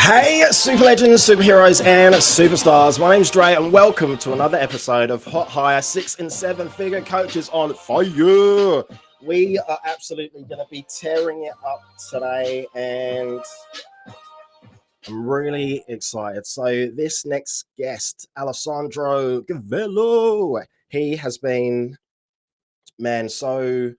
Hey, super legends, superheroes, and superstars. My name's Dre, and welcome to another episode of Hot Hire 6 and 7 Figure Coaches on Fire. We are absolutely going to be tearing it up today, and I'm really excited. So, this next guest, Alessandro Gavello, he has been, so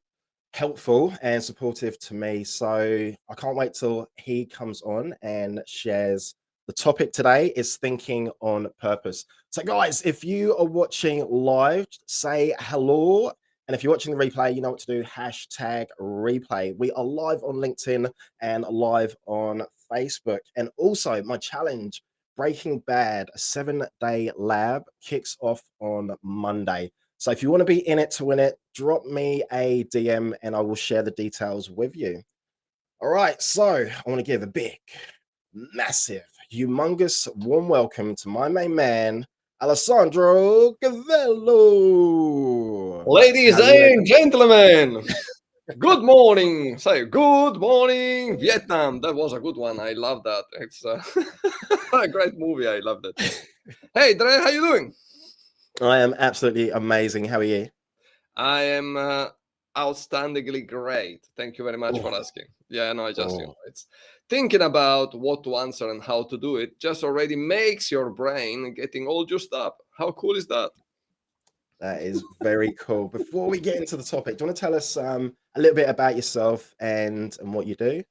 helpful and supportive to me. So I can't wait till he comes on and shares. The topic today is thinking on purpose. So, guys, if you are watching live, say hello. And if you're watching the replay, you know what to do. Hashtag replay. We are live on LinkedIn and live on Facebook. And also, my challenge, Breaking Bad, a 7-day lab, kicks off on Monday. So if you want to be in it to win it, drop me a DM and I will share the details with you. All right, so I want to give a big, massive, humongous warm welcome to my main man, Alessandro Gavello. Ladies and gentlemen, good morning. Say good morning, Vietnam. That was a good one. I love that. It's a great movie. I loved it. Hey, Dre, how you doing? I am absolutely amazing. How are you? I am outstandingly great. Thank you very much for asking. Yeah, no, it's thinking about what to answer and how to do it just already makes your brain getting all juiced up. How cool is that? That is very cool. Before we get into the topic, do you want to tell us a little bit about yourself and what you do?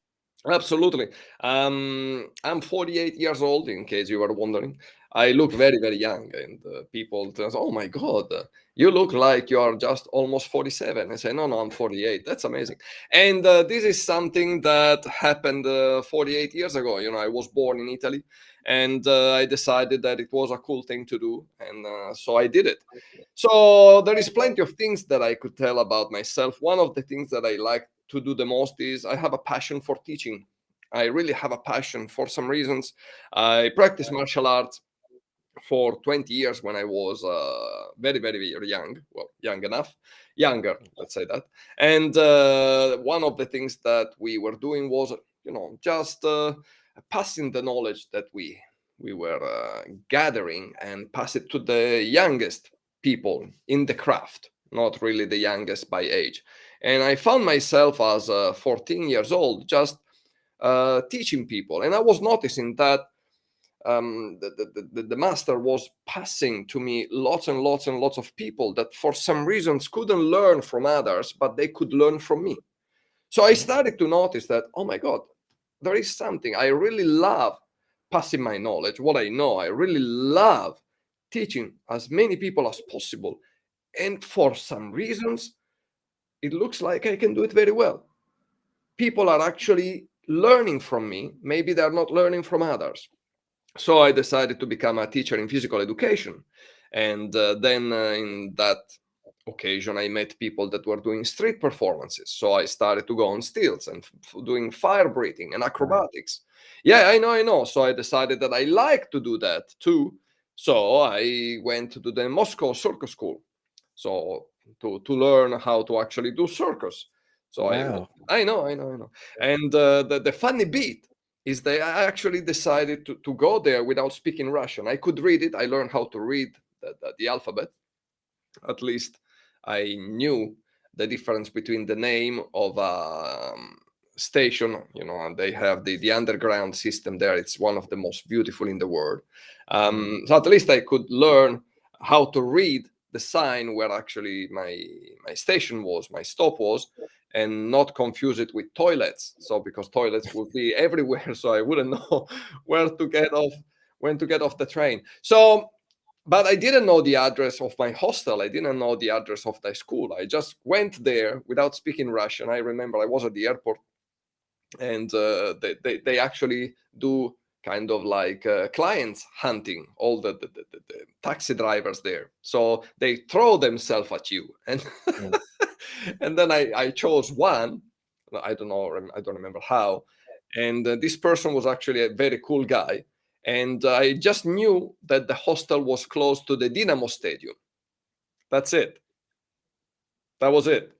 Absolutely. I'm 48 years old, in case you were wondering. I look very, very young, and people tell us, "Oh my God, you look like you are just almost 47." I say, "No, no, I'm 48." That's amazing. And this is something that happened 48 years ago. You know, I was born in Italy, and I decided that it was a cool thing to do, and so I did it. So there is plenty of things that I could tell about myself. One of the things that I like to do the most is I have a passion for teaching. I really have a passion for some reasons. I practiced martial arts for 20 years when I was very, very, very young. Well, young enough, younger, let's say that. And one of the things that we were doing was, just passing the knowledge that we were gathering and pass it to the youngest people in the craft, not really the youngest by age. And I found myself as 14 years old just teaching people. And I was noticing that the master was passing to me lots and lots and lots of people that for some reasons couldn't learn from others, but they could learn from me. So I started to notice that, oh my God, there is something. I really love passing my knowledge, what I know. I really love teaching as many people as possible. And for some reasons, it looks like I can do it very well. People are actually learning from me. Maybe they're not learning from others. So I decided to become a teacher in physical education. And then in that occasion, I met people that were doing street performances. So I started to go on stilts and doing fire breathing and acrobatics. Yeah, I know. So I decided that I like to do that too. So I went to the Moscow Circus School. So to learn how to actually do circus. So Wow. I know. And the funny bit is that I actually decided to go there without speaking Russian. I could read it. I learned how to read the alphabet. At least I knew the difference between the name of a station, and they have the underground system there. It's one of the most beautiful in the world. So at least I could learn how to read the sign where actually my station was, my stop was, and not confuse it with toilets. So because toilets would be everywhere, so I wouldn't know when to get off the train. So, but I didn't know the address of my hostel. I didn't know the address of the school. I just went there without speaking Russian. I remember I was at the airport, and they actually do kind of like clients hunting, all the taxi drivers there. So they throw themselves at you, and and then I chose one. I don't know. I don't remember how. And this person was actually a very cool guy. And I just knew that the hostel was close to the Dynamo Stadium. That's it. That was it.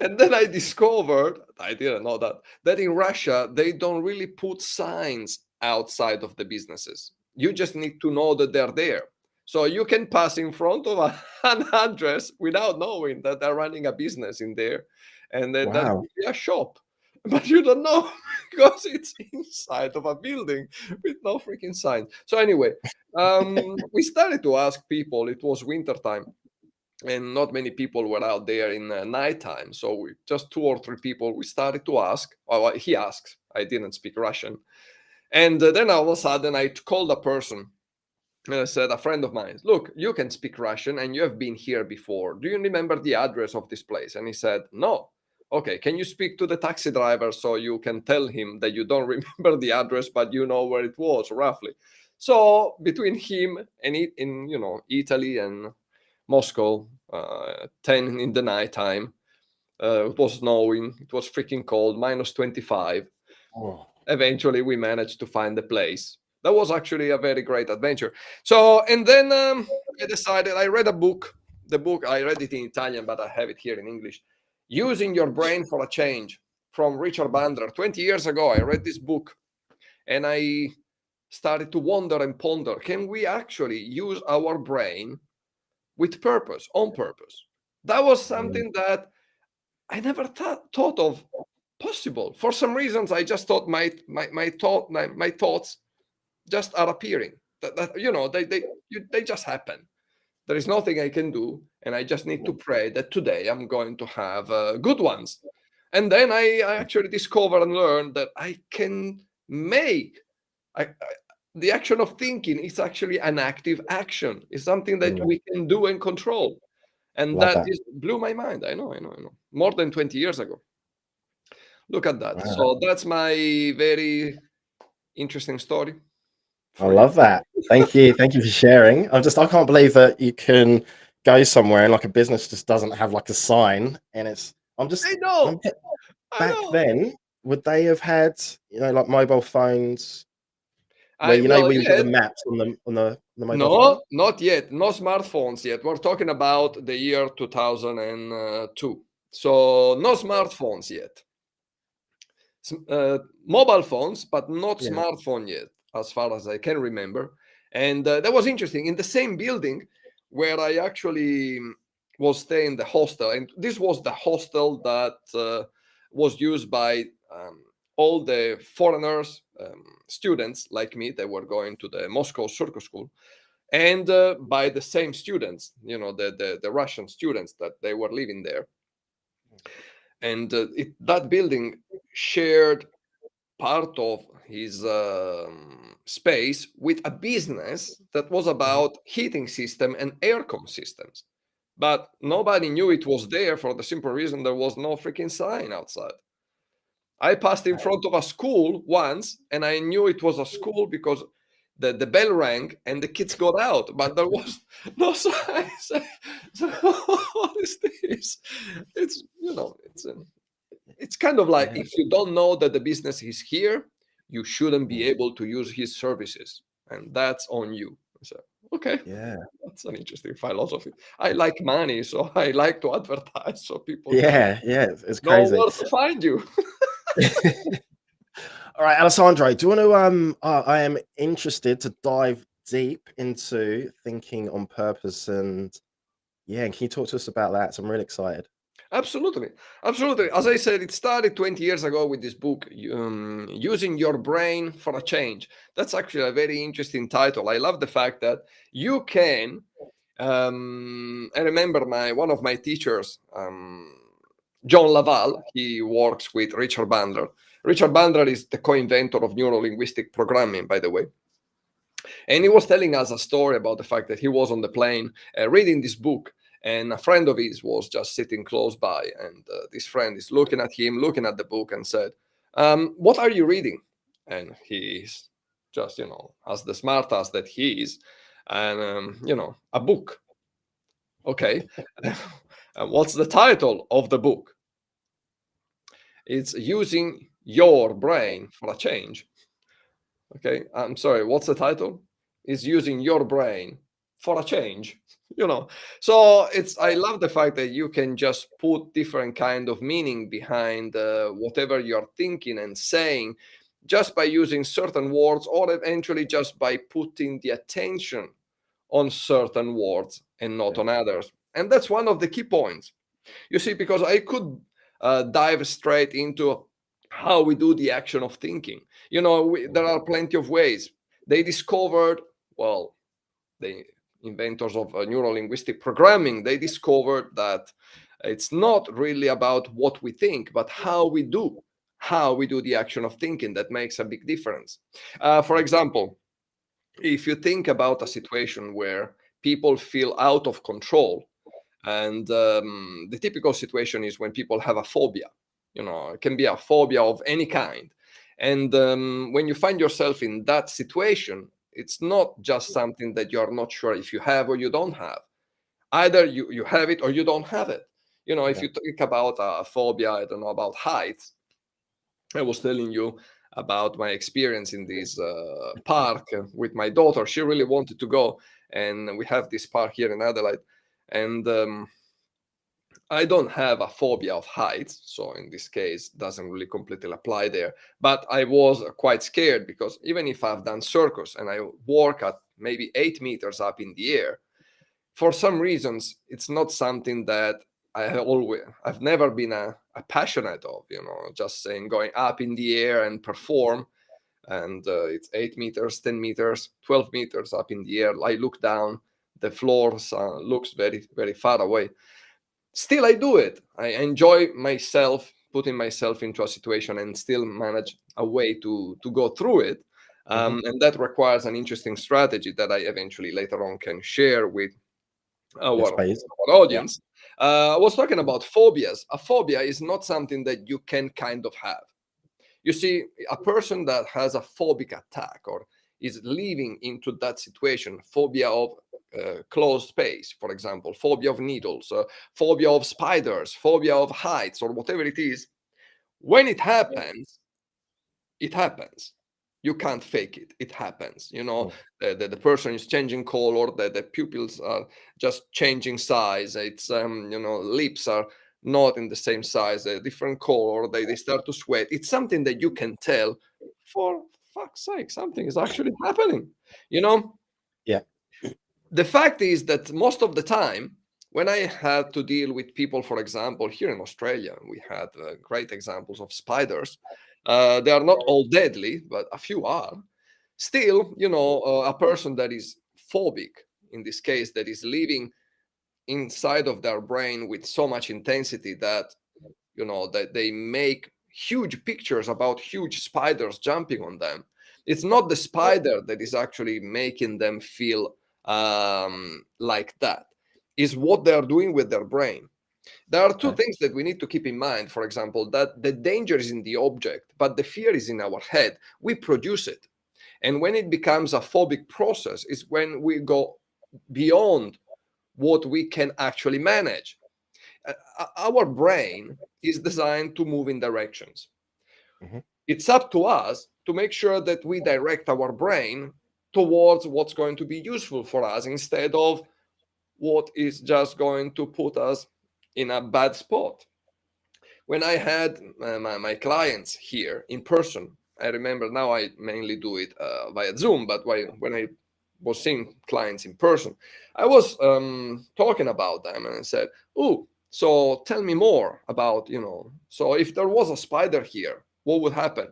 And then I discovered, I didn't know that in Russia, they don't really put signs outside of the businesses. You just need to know that they're there. So you can pass in front of an address without knowing that they're running a business in there. And then that Wow. could be a shop. But you don't know because it's inside of a building with no freaking sign. So anyway, we started to ask people. It was winter time, and not many people were out there in nighttime. So we, just 2 or 3 people, we started to ask. Well, he asked. I didn't speak Russian, and then all of a sudden I called a person. And I said, a friend of mine, look, you can speak Russian and you have been here before. Do you remember the address of this place? And he said, no. Okay, can you speak to the taxi driver so you can tell him that you don't remember the address, but you know where it was roughly? So between him and in Italy and Moscow, 10 in the nighttime, it was snowing, it was freaking cold, minus 25. Oh, Eventually we managed to find the place. That was actually a very great adventure. So, and then I decided, I read a book. The book, I read it in Italian, but I have it here in English. Using Your Brain for a Change, from Richard Bandler. 20 years ago, I read this book and I started to wonder and ponder, can we actually use our brain with purpose, on purpose? That was something that I never thought of possible. For some reasons, I just thought my thoughts just are appearing. They just happen. There is nothing I can do, and I just need to pray that today I'm going to have good ones. And then I actually discovered and learned that I can make the action of thinking is actually an active action. It's something that we can do and control. And love that that. just blew my mind. I know. More than 20 years ago. Look at that. Wow. So that's my very interesting story I for you. love that. Thank you. Thank you for sharing. I can't believe that you can go somewhere and like a business just doesn't have like a sign and I I'm know. I back know. then, would they have had, like mobile phones where Well, where you get the yeah. maps on the mobile phone? No, not yet. No smartphones yet. We're talking about the year 2002. So no smartphones yet. Mobile phones, but not Yeah. smartphone yet, as far as I can remember. And that was interesting. In the same building where I actually was staying, the hostel, and this was the hostel that was used by all the foreigners, students like me that were going to the Moscow Circus School, and by the same students, the Russian students that they were living there. And that building shared part of his space with a business that was Mhm. about heating system and aircon systems. But nobody knew it was there for the simple reason there was no freaking sign outside. I passed in front of a school once and I knew it was a school because the bell rang and the kids got out, but there was no sign. So what is this? It's it's kind of like Yeah. if you don't know that the business is here, you shouldn't be Mm. able to use his services, and that's on you. So, okay, Yeah. that's an interesting philosophy. I like money, so I like to advertise so people can Yeah. Yeah. It's know crazy. where to find you. All right, Alessandro, do you want to I am interested to dive deep into thinking on purpose and yeah, can you talk to us about that? So I'm really excited. Absolutely, absolutely. As I said, it started 20 years ago with this book, Using Your Brain for a Change. That's actually a very interesting title. I love the fact that you can. I remember one of my teachers, John Laval. He works with Richard Bandler. Richard Bandler is the co-inventor of neuro-linguistic programming, by the way. And he was telling us a story about the fact that he was on the plane reading this book, and a friend of his was just sitting close by. And this friend is looking at him, looking at the book, and said, "What are you reading?" And he's just, as the smart ass that he is, and, a book. Okay. And what's the title of the book? It's Using Your Brain for a Change. Okay. I'm sorry. What's the title? It's Using Your Brain for a change, you know. So I love the fact that you can just put different kind of meaning behind whatever you're thinking and saying, just by using certain words, or eventually just by putting the attention on certain words and not on others. And that's one of the key points, you see, because I could dive straight into how we do the action of thinking. You know, there are plenty of ways. They discovered, well, the inventors of neuro-linguistic programming, they discovered that it's not really about what we think, but how we do the action of thinking that makes a big difference. For example, if you think about a situation where people feel out of control, and the typical situation is when people have a phobia, you know, it can be a phobia of any kind. And when you find yourself in that situation, it's not just something that you're not sure if you have or you don't have. Either you have it or you don't have it. You know, if you think about a phobia, I don't know, about heights, I was telling you about my experience in this park with my daughter. She really wanted to go, and we have this park here in Adelaide. And I don't have a phobia of heights, so in this case, doesn't really completely apply there. But I was quite scared because even if I've done circus and I work at maybe 8 meters up in the air, for some reasons, it's not something that I've never been a passionate of, you know, just saying going up in the air and perform. And it's 8 meters, 10 meters, 12 meters up in the air. I look down, the floor looks very, very far away. Still, I do it. I enjoy myself, putting myself into a situation and still manage a way to go through it. And that requires an interesting strategy that I eventually later on can share with our audience. I was talking about phobias. A phobia is not something that you can kind of have. You see, a person that has a phobic attack or is living into that situation, phobia of closed space, for example, phobia of needles, phobia of spiders, phobia of heights, or whatever it is, when it happens, it happens. You can't fake it. It happens. You know, the person is changing color, the pupils are just changing size. It's, you know, lips are not in the same size, a different color. They start to sweat. It's something that you can tell, for fuck's sake, something is actually happening, you know? Yeah. The fact is that most of the time, when I had to deal with people, for example, here in Australia, we had great examples of spiders. They are not all deadly, but a few are. Still, you know, a person that is phobic, in this case, that is living inside of their brain with so much intensity that, you know, that they make huge pictures about huge spiders jumping on them. It's not the spider that is actually making them feel like that. Is what they are doing with their brain. There are two things that we need to keep in mind. For example, that the danger is in the object, but the fear is in our head. We produce it. And when it becomes a phobic process is when we go beyond what we can actually manage. Our brain is designed to move in directions. It's up to us to make sure that we direct our brain towards what's going to be useful for us instead of what is just going to put us in a bad spot. When I had my clients here in person, I remember, now I mainly do it via Zoom, but when I was seeing clients in person, I was talking about them and I said, "Oh, so tell me more about, you know, so if there was a spider here, what would happen?"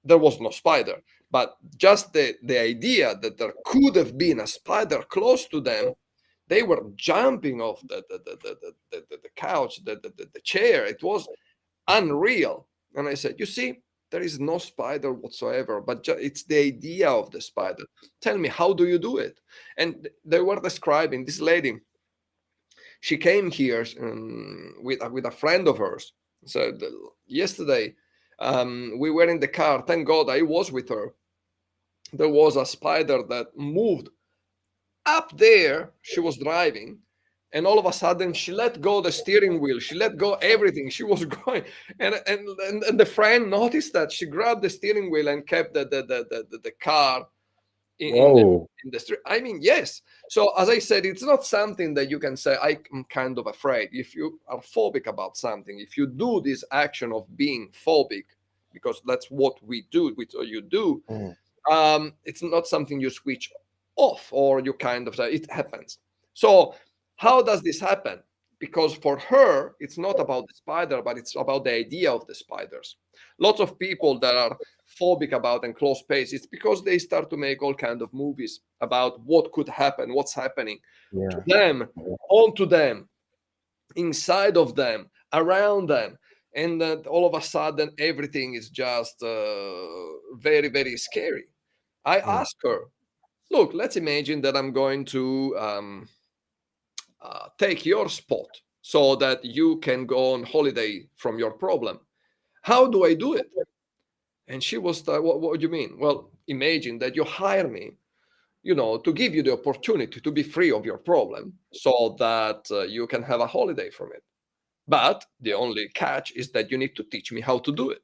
There was no spider, but just the idea that there could have been a spider close to them, they were jumping off the couch, the chair. It was unreal. And I said, "You see, there is no spider whatsoever, but it's the idea of the spider. Tell me, how do you do it?" And they were describing this lady. She came here with a friend of hers. So yesterday, we were in the car. Thank God I was with her. There was a spider that moved up there. She was driving, and all of a sudden she let go the steering wheel. She let go everything. She was going, and the friend noticed that. She grabbed the steering wheel and kept the car in the Whoa. industry. I mean, yes. So as I said, it's not something that you can say I'm kind of afraid. If you are phobic about something, if you do this action of being phobic, because that's what we do, which you do, Mm. it's not something you switch off or you kind of say it happens. So how does this happen? Because for her, it's not about the spider, but it's about the idea of the spiders. Lots of people that are phobic about enclosed space, it's because they start to make all kind of movies about what could happen, what's happening to Yeah. them, onto them, inside of them, around them, and that all of a sudden everything is just very, very scary. I Mm. ask her, look, let's imagine that I'm going to take your spot so that you can go on holiday from your problem. How do I do it? And she was, what do you mean? Well, imagine that you hire me, to give you the opportunity to be free of your problem so that you can have a holiday from it. But the only catch is that you need to teach me how to do it.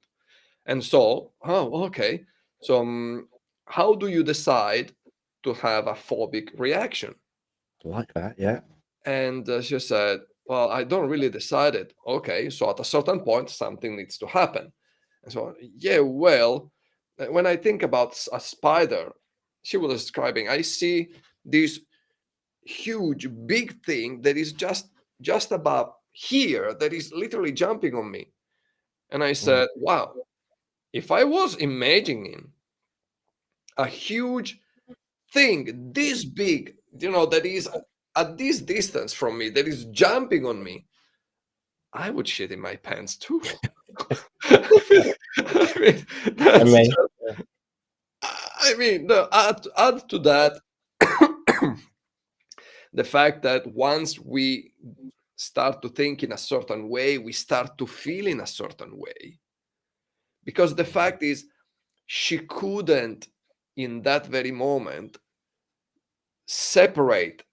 And so, oh, okay. So, how do you decide to have a phobic reaction? Like that. Yeah. And she said, well, I don't really decide it. Okay, so at a certain point, something needs to happen. And so, yeah, well, when I think about a spider, she was describing, I see this huge, big thing that is just above here, that is literally jumping on me. And I Mm. said, wow, if I was imagining a huge thing this big, that is at this distance from me, that is jumping on me, I would shit in my pants too. I mean, that's Amazing. just, I mean, add to that the fact that once we start to think in a certain way, we start to feel in a certain way. Because the fact is, she couldn't, in that very moment, separate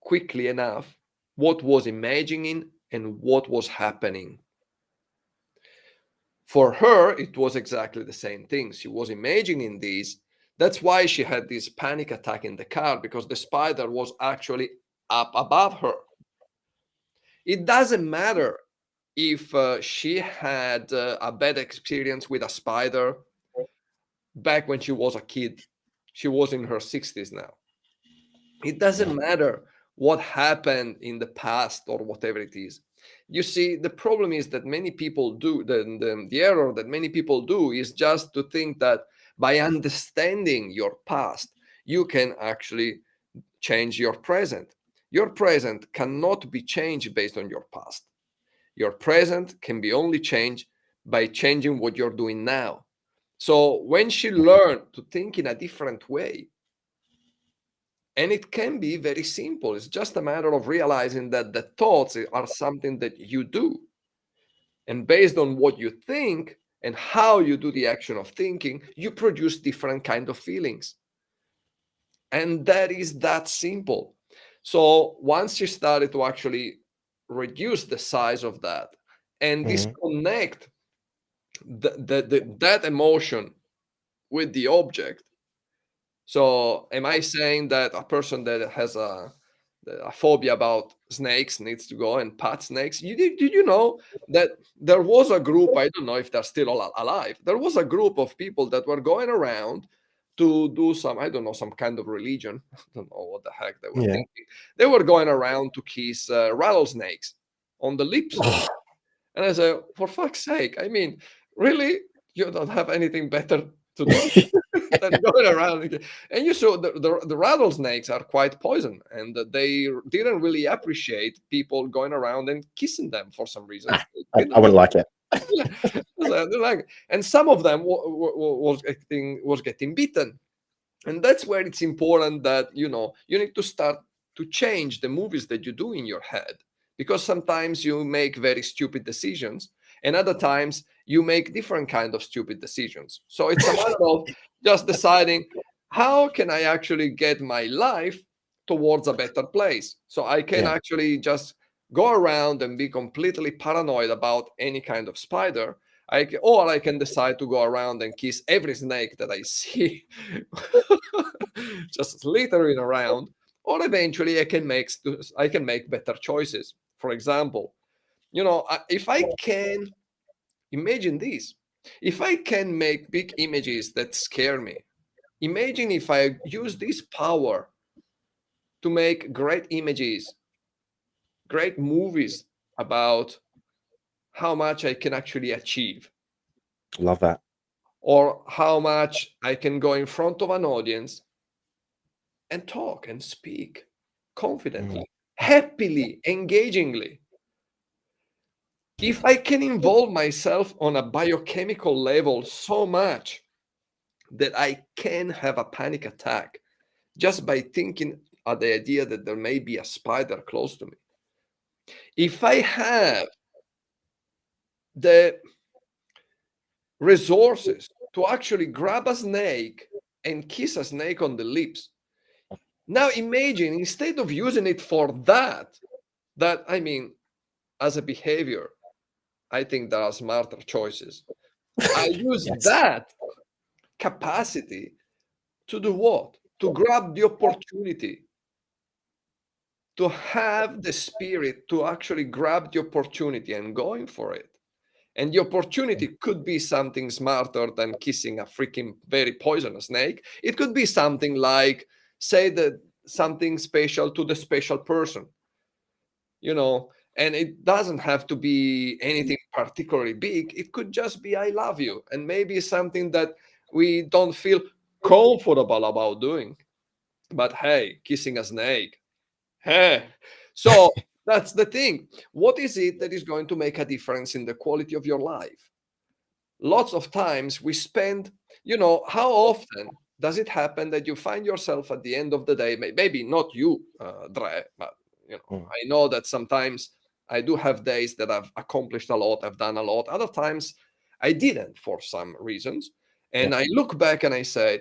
quickly enough what was imagining and what was happening. For her, it was exactly the same thing. She was imagining this. That's why she had this panic attack in the car, because the spider was actually up above her. It doesn't matter if she had a bad experience with a spider back when she was a kid. She was in her 60s now. It doesn't matter what happened in the past or whatever it is. You see, the problem is that many people do, the error that many people do is just to think that by understanding your past, you can actually change your present. Your present cannot be changed based on your past. Your present can be only changed by changing what you're doing now. So when she learned to think in a different way, and it can be very simple, it's just a matter of realizing that the thoughts are something that you do. And based on what you think and how you do the action of thinking, you produce different kind of feelings. And that is that simple. So once you started to actually reduce the size of that and Mm. disconnect that emotion with the object. So am I saying that a person that has a phobia about snakes needs to go and pat snakes? Did you know that there was a group, I don't know if they're still alive, there was a group of people that were going around to do some, I don't know, some kind of religion. I don't know what the heck they were Yeah. thinking. They were going around to kiss rattlesnakes on the lips. And I said, for fuck's sake, I mean, really? You don't have anything better to do than going around? And you saw the rattlesnakes are quite poison, and they didn't really appreciate people going around and kissing them for some reasons. They I didn't wouldn't really, like it. yeah. So they're like, and some of them was getting beaten. And that's where it's important that you need to start to change the movies that you do in your head, because sometimes you make very stupid decisions and other times you make different kind of stupid decisions. So it's a matter of just deciding, how can I actually get my life towards a better place, so I can Yeah. actually just go around and be completely paranoid about any kind of spider. Or I can decide to go around and kiss every snake that I see, just littering around. Or eventually, I can make better choices. For example, if I can imagine this, if I can make big images that scare me, imagine if I use this power to make great images, great movies about how much I can actually achieve, Love that. or how much I can go in front of an audience and talk and speak confidently, happily, engagingly. If I can involve myself on a biochemical level so much that I can have a panic attack just by thinking of the idea that there may be a spider close to me. If I have the resources to actually grab a snake and kiss a snake on the lips. Now imagine, instead of using it for that I mean, as a behavior, I think there are smarter choices. I use Yes. that capacity to do what? To grab the opportunity, to have the spirit to actually grab the opportunity and going for it. And the opportunity could be something smarter than kissing a freaking very poisonous snake. It could be something like, say, that something special to the special person, and it doesn't have to be anything particularly big. It could just be, I love you. And maybe something that we don't feel comfortable about doing. But hey, kissing a snake. Hey. So that's the thing. What is it that is going to make a difference in the quality of your life? Lots of times we spend, how often does it happen that you find yourself at the end of the day, maybe not you, Dre, but I know that sometimes I do have days that I've accomplished a lot, I've done a lot. Other times I didn't for some reasons. And I look back and I say,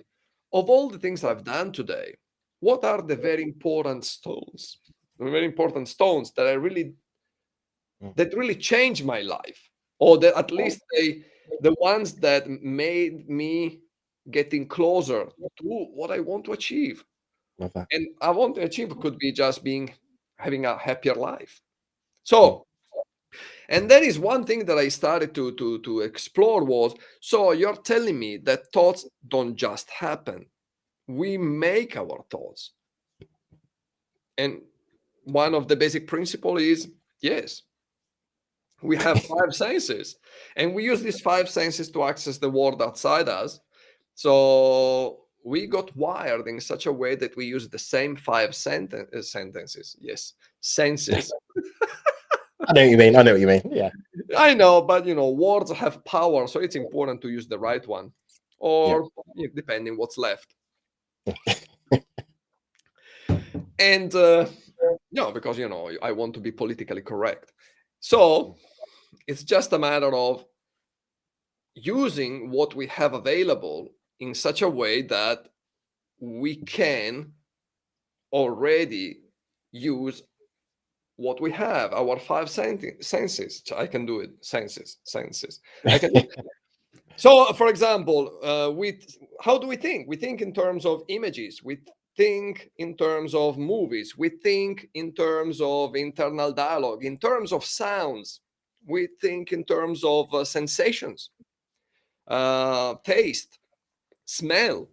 of all the things I've done today, what are the very important stones? The very important stones that really changed my life, or that at least the ones that made me getting closer to what I want to achieve. Love that. And I want to achieve could be just having a happier life. So, and that is one thing that I started to explore was, so you're telling me that thoughts don't just happen. We make our thoughts. And one of the basic principles is, yes, we have five senses, and we use these five senses to access the world outside us. So we got wired in such a way that we use the same five sentences. Yes, senses. I know what you mean. I know what you mean. Yeah. I know, but words have power, so it's important to use the right one, or depending what's left. And because I want to be politically correct. So it's just a matter of using what we have available in such a way that we can already use what we have, our five senses. I can do it. Senses. I can. So, for example, how do we think? We think in terms of images. We think in terms of movies. We think in terms of internal dialogue. In terms of sounds, we think in terms of sensations, taste, smell.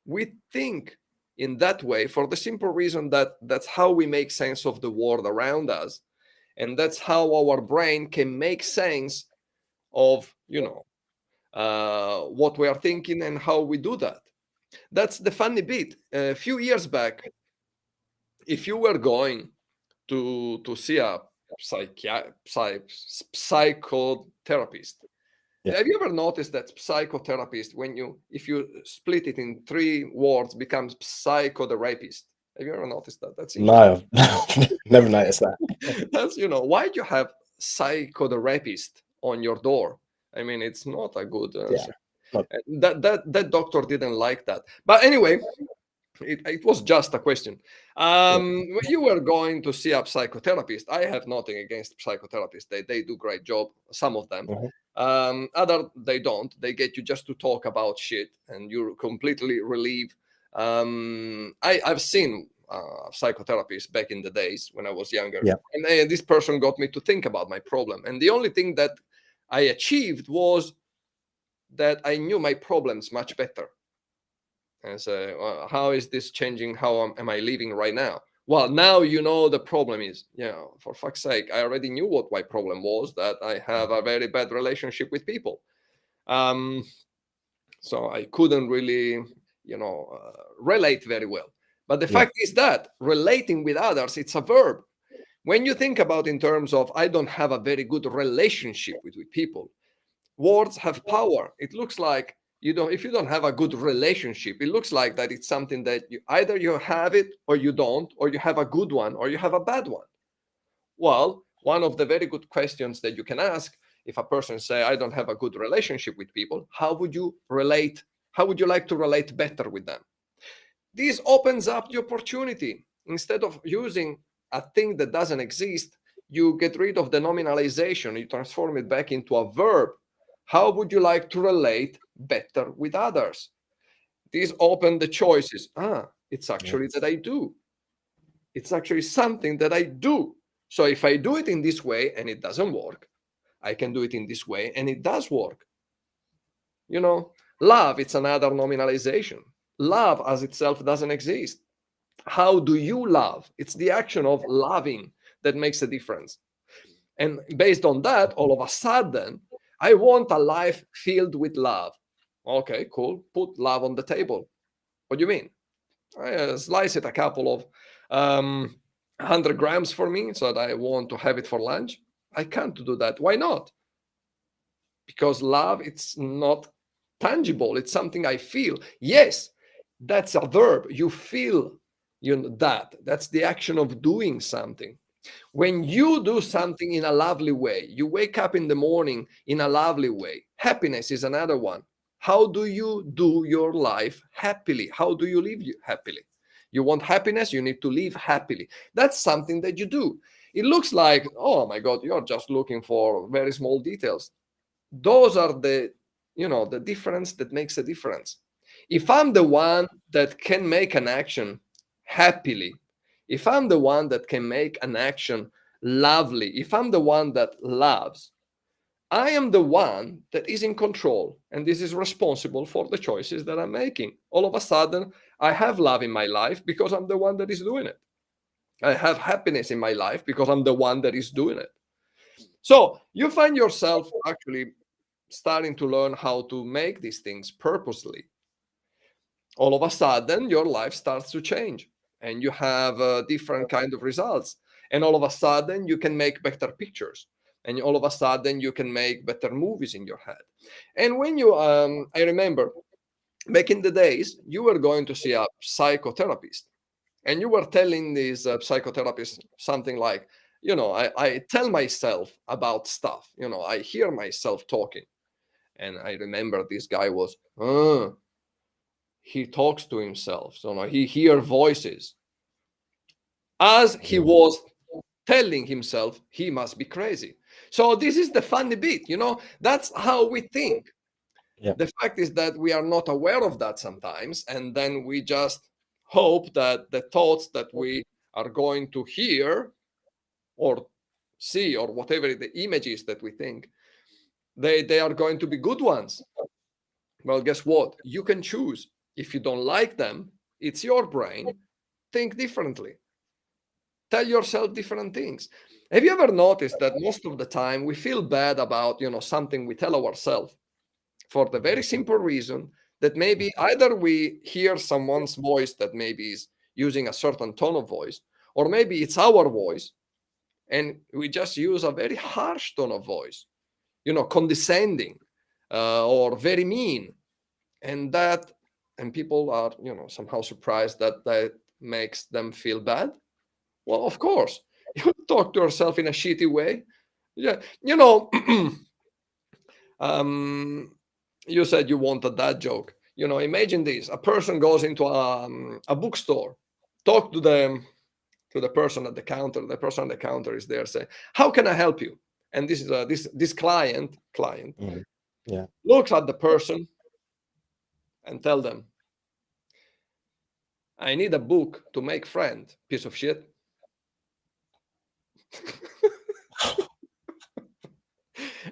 We think in that way for the simple reason that that's how we make sense of the world around us, and that's how our brain can make sense of what we are thinking and how we do that. That's the funny bit. A few years back, if you were going to see a psychotherapist, have you ever noticed that psychotherapist, if you split it in three words, becomes psychotherapist? Have you ever noticed that? That's No, never noticed that. That's why do you have psychotherapist on your door? I mean, it's not a good answer. That doctor didn't like that. But anyway, it was just a question. When you were going to see a psychotherapist, I have nothing against psychotherapists. They do great job, some of them. Other, they don't. They get you just to talk about shit, and you're completely relieved. I've seen psychotherapists back in the days when I was younger, Yeah. and this person got me to think about my problem. And the only thing that I achieved was that I knew my problems much better. And so, how is this changing? How am I living right now? Well, now you know the problem is, for fuck's sake, I already knew what my problem was, that I have a very bad relationship with people. So I couldn't really, relate very well. But the fact is that relating with others, it's a verb. When you think about in terms of, I don't have a very good relationship with people, words have power. It looks like if you don't have a good relationship, it looks like that it's something that either you have it or you don't, or you have a good one or you have a bad one. Well, one of the very good questions that you can ask, if a person say, I don't have a good relationship with people, how would you relate? How would you like to relate better with them? This opens up the opportunity. Instead of using a thing that doesn't exist, you get rid of the nominalization, you transform it back into a verb. How would you like to relate better with others? These open the choices. It's actually that I do. It's actually something that I do. So if I do it in this way and it doesn't work, I can do it in this way and it does work. Love, it's another nominalization. Love as itself doesn't exist. How do you love? It's the action of loving that makes a difference. And based on that, all of a sudden, I want a life filled with love. Okay, cool. Put love on the table. What do you mean? I slice it a couple of 100 grams for me so that I want to have it for lunch. I can't do that. Why not? Because love, it's not tangible. It's something I feel. Yes, that's a verb. You feel that. That's the action of doing something. When you do something in a lovely way, you wake up in the morning in a lovely way. Happiness is another one. How do you do your life happily? How do you live happily? You want happiness, you need to live happily. That's something that you do. It looks like, oh my God, you're just looking for very small details. Those are the difference that makes a difference. If I'm the one that can make an action happily, if I'm the one that can make an action lovely, if I'm the one that loves, I am the one that is in control, and this is responsible for the choices that I'm making. All of a sudden, I have love in my life because I'm the one that is doing it. I have happiness in my life because I'm the one that is doing it. So you find yourself actually starting to learn how to make these things purposely. All of a sudden, your life starts to change and you have different kind of results. And all of a sudden, you can make better pictures. And all of a sudden, you can make better movies in your head. And when you, I remember back in the days, you were going to see a psychotherapist. And you were telling this psychotherapist something like, I tell myself about stuff. I hear myself talking. And I remember this guy was, he talks to himself. So he hears voices. As he was telling himself, he must be crazy. So this is the funny bit, that's how we think. Yeah. The fact is that we are not aware of that sometimes. And then we just hope that the thoughts that we are going to hear or see, or whatever the images that we think, they are going to be good ones. Well, guess what? You can choose. If you don't like them, it's your brain. Think differently. Tell yourself different things. Have you ever noticed that most of the time we feel bad about, something we tell ourselves for the very simple reason that maybe either we hear someone's voice that maybe is using a certain tone of voice, or maybe it's our voice, and we just use a very harsh tone of voice, condescending or very mean, and people are somehow surprised that makes them feel bad. Well, of course, you talk to yourself in a shitty way. Yeah, you said you wanted that joke. Imagine this: a person goes into a bookstore, talk to the person at the counter. The person at the counter is there saying, "How can I help you?" And this is this client Yeah. looks at the person and tell them, I need a book to make friend, piece of shit.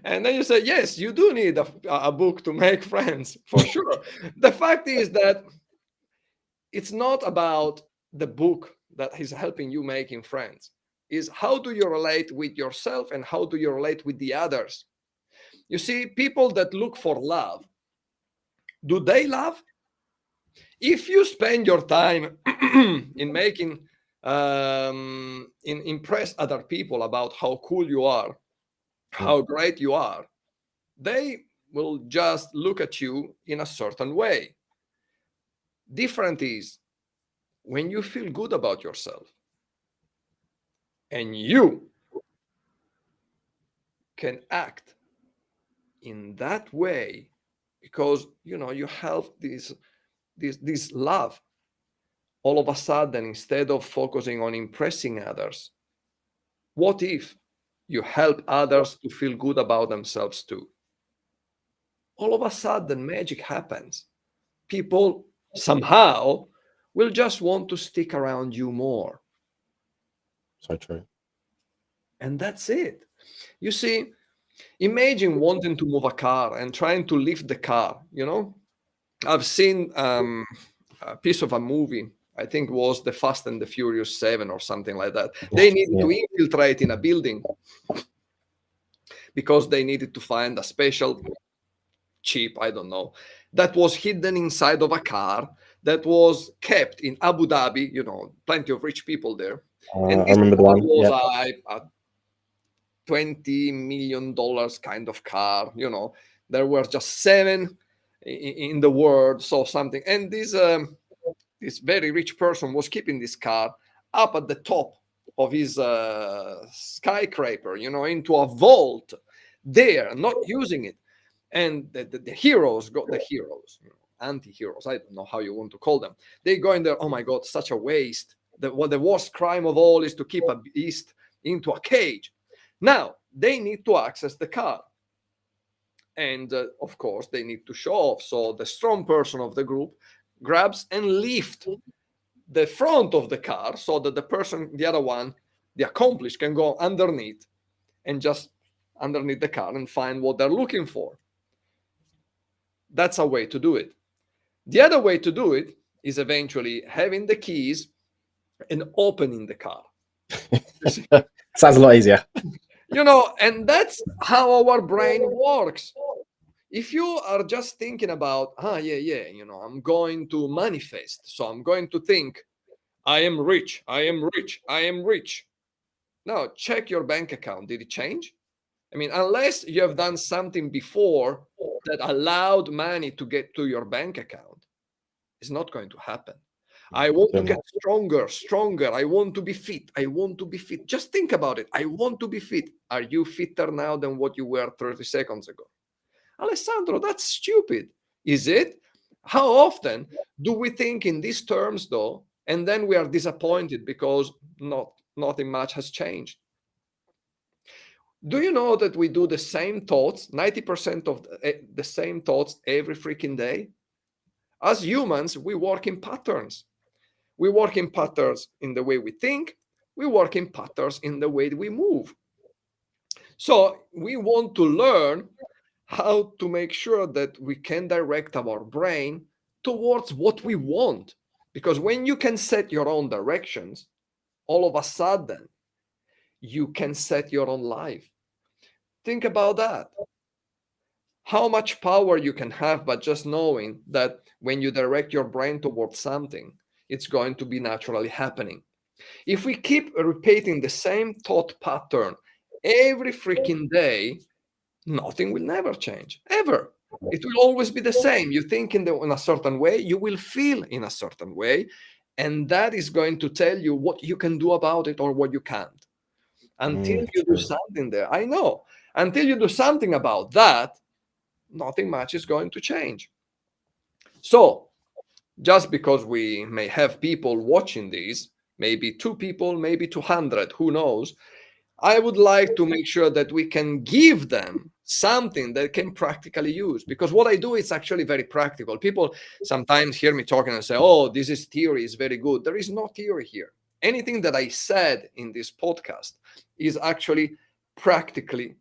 And then you say, yes, you do need a book to make friends, for sure. The fact is that it's not about the book that is helping you making friends. Is how do you relate with yourself and how do you relate with the others? You see, people that look for love, do they love? If you spend your time in making in impress other people about how cool you are, how great you are, they will just look at you in a certain way. Different is when you feel good about yourself and you can act in that way because you have this love. All of a sudden, instead of focusing on impressing others, what if you help others to feel good about themselves too? All of a sudden, magic happens. People somehow will just want to stick around you more. So true. And that's it. You see, imagine wanting to move a car and trying to lift the car. I've seen a piece of a movie. I think it was the Fast and the Furious 7 or something like that. They needed to infiltrate in a building because they needed to find a special chip, I don't know, that was hidden inside of a car that was kept in Abu Dhabi, plenty of rich people there. And I this remember the car one. was a $20 million kind of car. There were just 7 in the world, so something. And this very rich person was keeping this car up at the top of his skyscraper, into a vault there, not using it. And the heroes got the heroes, antiheroes, I don't know how you want to call them. They go in there, oh my God, such a waste. The worst crime of all is to keep a beast into a cage. Now, they need to access the car. And of course, they need to show off. So the strong person of the group grabs and lifts the front of the car so that the other one, the accomplished, can go underneath and just underneath the car and find what they're looking for. That's a way to do it. The other way to do it is eventually having the keys and opening the car. Sounds a lot easier. And that's how our brain works. If you are just thinking about, I'm going to manifest. So I'm going to think, I am rich, I am rich, I am rich. Now, check your bank account. Did it change? I mean, unless you have done something before that allowed money to get to your bank account, it's not going to happen. I want to get stronger. I want to be fit. I want to be fit. Just think about it. I want to be fit. Are you fitter now than what you were 30 seconds ago? Alessandro, that's stupid. Is it? How often do we think in these terms, though, and then we are disappointed because nothing much has changed? Do you know that we do the same thoughts, 90% of the same thoughts every freaking day? As humans, we work in patterns. We work in patterns in the way we think. We work in patterns in the way we move. So we want to learn how to make sure that we can direct our brain towards what we want. Because when you can set your own directions, all of a sudden, you can set your own life. Think about that. How much power you can have by just knowing that when you direct your brain towards something, it's going to be naturally happening. If we keep repeating the same thought pattern every freaking day, nothing will never change, ever. It will always be the same. You think in a certain way, you will feel in a certain way, and that is going to tell you what you can do about it or what you can't. Until you do something there, I know, until you do something about that, nothing much is going to change. So, just because we may have people watching these, maybe 2 people, maybe 200, who knows, I would like to make sure that we can give them something that can practically use, because what I do is actually very practical. People sometimes hear me talking and say, oh, this is theory, is very good. There is no theory here. Anything that I said in this podcast is actually practically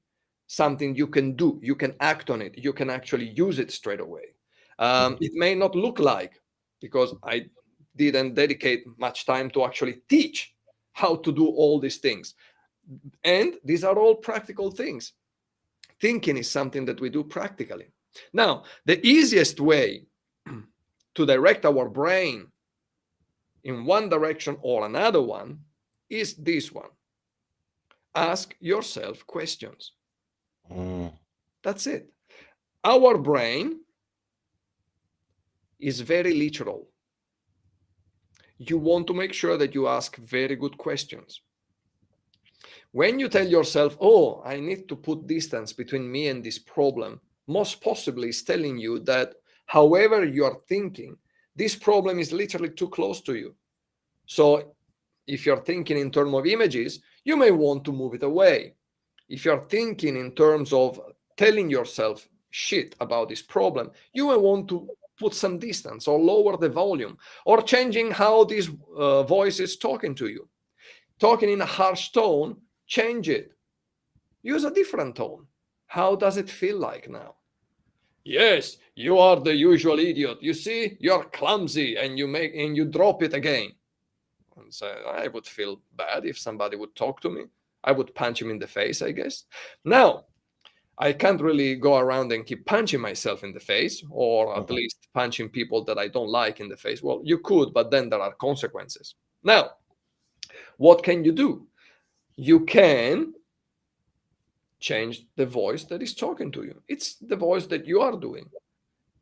something you can do. You can act on it. You can actually use it straight away. It may not look like, because I didn't dedicate much time to actually teach how to do all these things. And these are all practical things. Thinking is something that we do practically. Now, the easiest way to direct our brain in one direction or another one is this one. Ask yourself questions. That's it. Our brain is very literal. You want to make sure that you ask very good questions. When you tell yourself, oh, I need to put distance between me and this problem, most possibly is telling you that however you are thinking, this problem is literally too close to you. So if you're thinking in terms of images, you may want to move it away. If you're thinking in terms of telling yourself shit about this problem, you may want to put some distance or lower the volume, or changing how this voice is talking to you. Talking in a harsh tone, change it. Use a different tone. How does it feel like now? Yes, you are the usual idiot. You see, you're clumsy and you drop it again. And so I would feel bad if somebody would talk to me. I would punch him in the face, I guess. Now, I can't really go around and keep punching myself in the face, or at least punching people that I don't like in the face. Well, you could, but then there are consequences. Now, what can you do? You can change the voice that is talking to you. It's the voice that you are doing.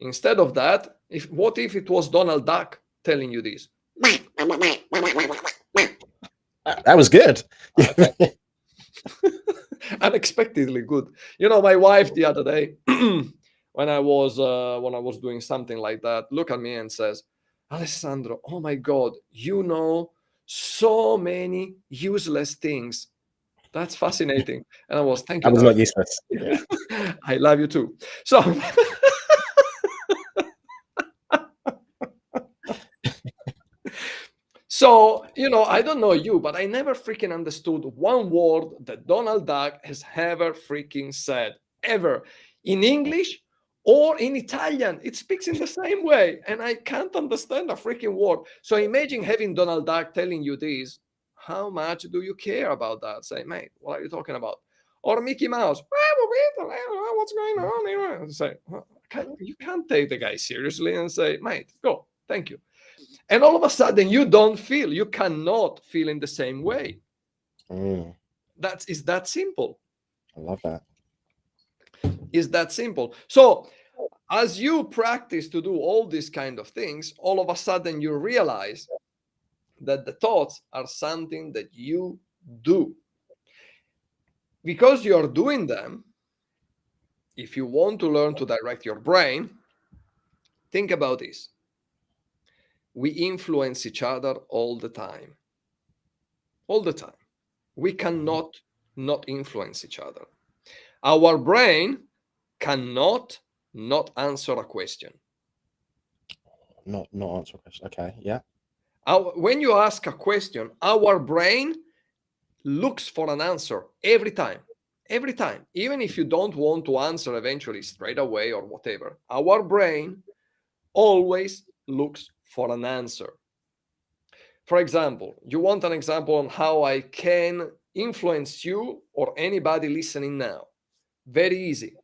Instead of that, what if it was Donald Duck telling you this? That was good. Unexpectedly good. You know, my wife the other day, when I was doing something like that, look at me and says, Alessandro, oh my God, you know so many useless things. That's fascinating. And I was thinking, that was not useless. Yeah. I love you too. So So, you know, I don't know you, but I never freaking understood one word that Donald Duck has ever freaking said, ever, in English or in Italian. It speaks in the same way, and I can't understand a freaking word. So imagine having Donald Duck telling you this. How much do you care about that? Say, mate, what are you talking about? Or Mickey Mouse, what's going on here? Say, you can't take the guy seriously and say, mate, go, thank you. And all of a sudden, you cannot feel in the same way. It's that simple. I love that. It's that simple. So as you practice to do all these kind of things, all of a sudden you realize that the thoughts are something that you do. Because you're doing them, if you want to learn to direct your brain, think about this. We influence each other all the time. All the time. We cannot not influence each other. Our brain cannot not answer a question. Not answer a question. Okay, yeah. When you ask a question, our brain looks for an answer every time. Every time. Even if you don't want to answer eventually straight away or whatever, our brain always looks for an answer. For example, you want an example on how I can influence you or anybody listening now? Very easy.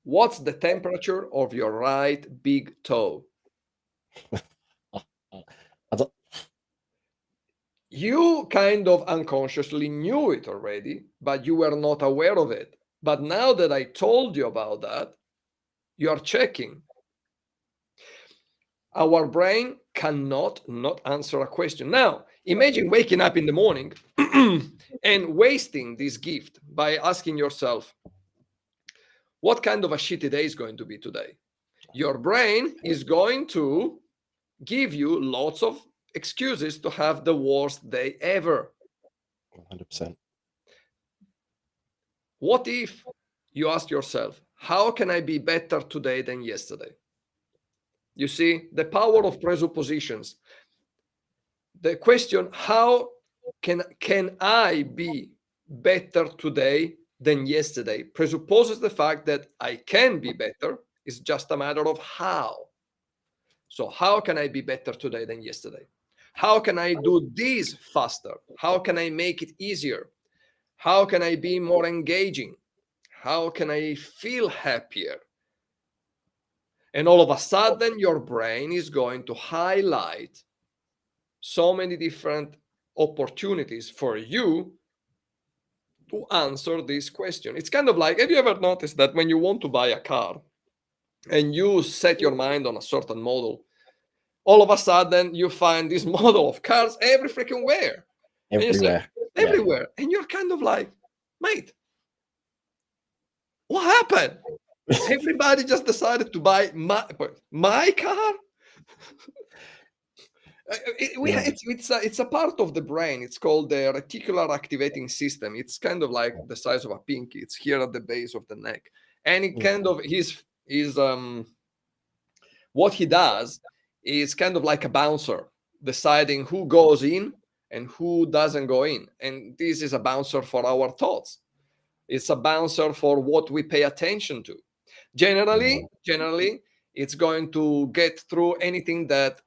What's the temperature of your right big toe? You kind of unconsciously knew it already, but you were not aware of it. But now that I told you about that, you are checking. Our brain cannot not answer a question. Now, imagine waking up in the morning and wasting this gift by asking yourself, what kind of a shitty day is going to be today? Your brain is going to give you lots of excuses to have the worst day ever. 100%. What if you ask yourself, how can I be better today than yesterday? You see, the power of presuppositions. The question, how can I be better today than yesterday, presupposes the fact that I can be better. It's just a matter of how. So how can I be better today than yesterday? How can I do this faster? How can I make it easier? How can I be more engaging? How can I feel happier? And all of a sudden, your brain is going to highlight so many different opportunities for you to answer this question. It's kind of like, have you ever noticed that when you want to buy a car and you set your mind on a certain model, all of a sudden you find this model of cars every freaking where? And you say, Everywhere. everywhere. And you're kind of like, mate, what happened? Everybody just decided to buy my car? It's a part of the brain. It's called the reticular activating system. It's kind of like the size of a pinky. It's here at the base of the neck, and it kind of his what he does is kind of like a bouncer, deciding who goes in and who doesn't go in. And this is a bouncer for our thoughts. It's a bouncer for what we pay attention to. Generally, it's going to get through anything that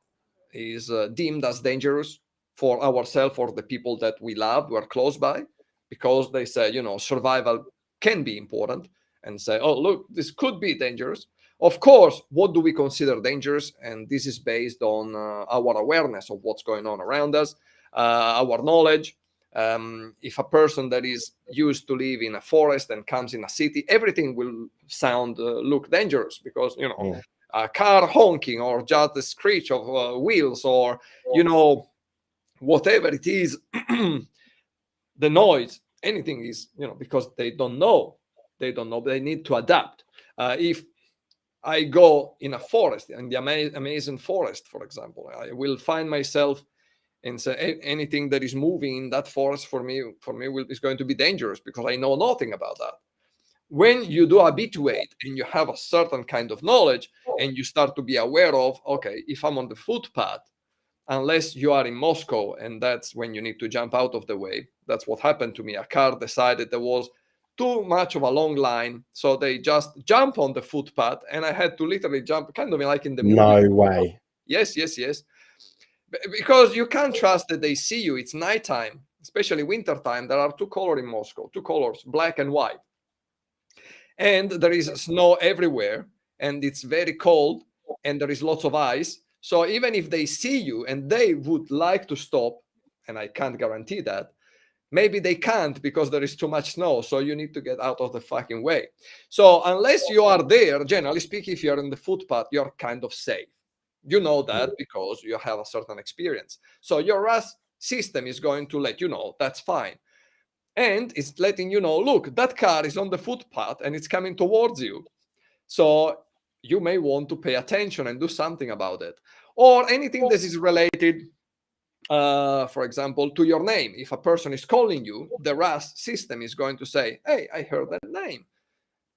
is deemed as dangerous for ourselves or the people that we love, we're close by, because they say, survival can be important, and say, oh, look, this could be dangerous. Of course, what do we consider dangerous? And this is based on our awareness of what's going on around us, our knowledge. If a person that is used to live in a forest and comes in a city, everything will look dangerous, because a car honking, or just the screech of wheels, or whatever it is, the noise, anything is, because they don't know, they need to adapt. If I go in a forest, in the Amazon forest, for example, I will find myself and say anything that is moving in that forest for me is going to be dangerous, because I know nothing about that. When you do habituate and you have a certain kind of knowledge, and you start to be aware of, okay, if I'm on the footpath, unless you are in Moscow, and that's when you need to jump out of the way. That's what happened to me. A car decided there was too much of a long line, so they just jump on the footpath, and I had to literally jump, kind of like in the movie. No way. Yes. Because you can't trust that they see you. It's nighttime, especially wintertime. There are two colors in Moscow, two colors, black and white. And there is snow everywhere, and it's very cold, and there is lots of ice. So even if they see you and they would like to stop, and I can't guarantee that, maybe they can't because there is too much snow. So you need to get out of the fucking way. So unless you are there, generally speaking, if you're in the footpath, you're kind of safe. You know that because you have a certain experience. So your RAS system is going to let you know that's fine. And it's letting you know, look, that car is on the footpath and it's coming towards you. So you may want to pay attention and do something about it. Or anything that is related, for example, to your name. If a person is calling you, the RAS system is going to say, hey, I heard that name.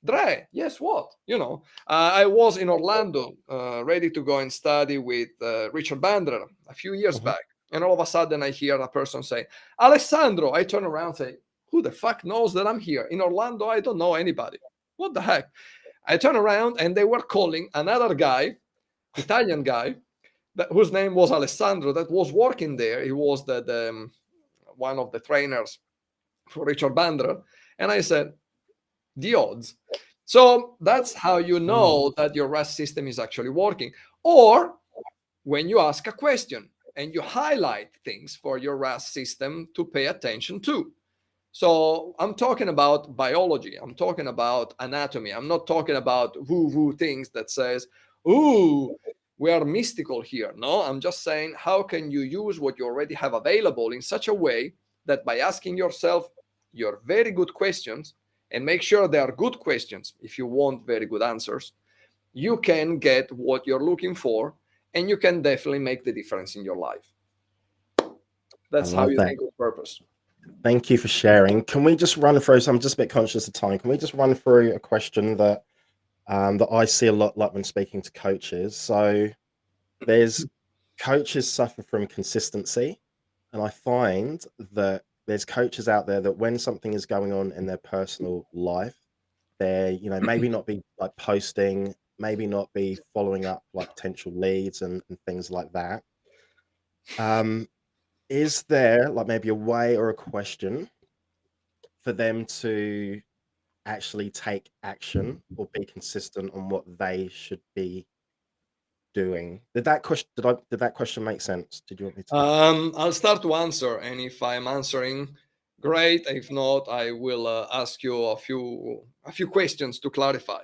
Dre, yes, what? I was in Orlando, ready to go and study with Richard Bandler a few years back. And all of a sudden I hear a person say, Alessandro. I turn around and say, who the fuck knows that I'm here? In Orlando, I don't know anybody. What the heck? I turn around and they were calling another guy, Italian guy, whose name was Alessandro, that was working there. He was the one of the trainers for Richard Bandler. And I said, the odds. So that's how you know that your RAS system is actually working. Or when you ask a question and you highlight things for your RAS system to pay attention to. So I'm talking about biology. I'm talking about anatomy. I'm not talking about woo-woo things that says, ooh, we are mystical here. No, I'm just saying, how can you use what you already have available in such a way that by asking yourself your very good questions, and make sure they are good questions if you want very good answers, you can get what you're looking for, and you can definitely make the difference in your life. That's how you think of purpose. Thank you for sharing. Can we just run through? So I'm just a bit conscious of time. Can we just run through a question that that I see a lot, like when speaking to coaches? So there's coaches suffer from consistency, and I find that there's coaches out there that when something is going on in their personal life, they're maybe not be like posting, maybe not be following up like potential leads and things like that. Um, is there like maybe a way or a question for them to actually take action or be consistent on what they should be doing? Did that question make sense? Did you want me to? I'll start to answer, and if I'm answering, great. If not, I will ask you a few questions to clarify.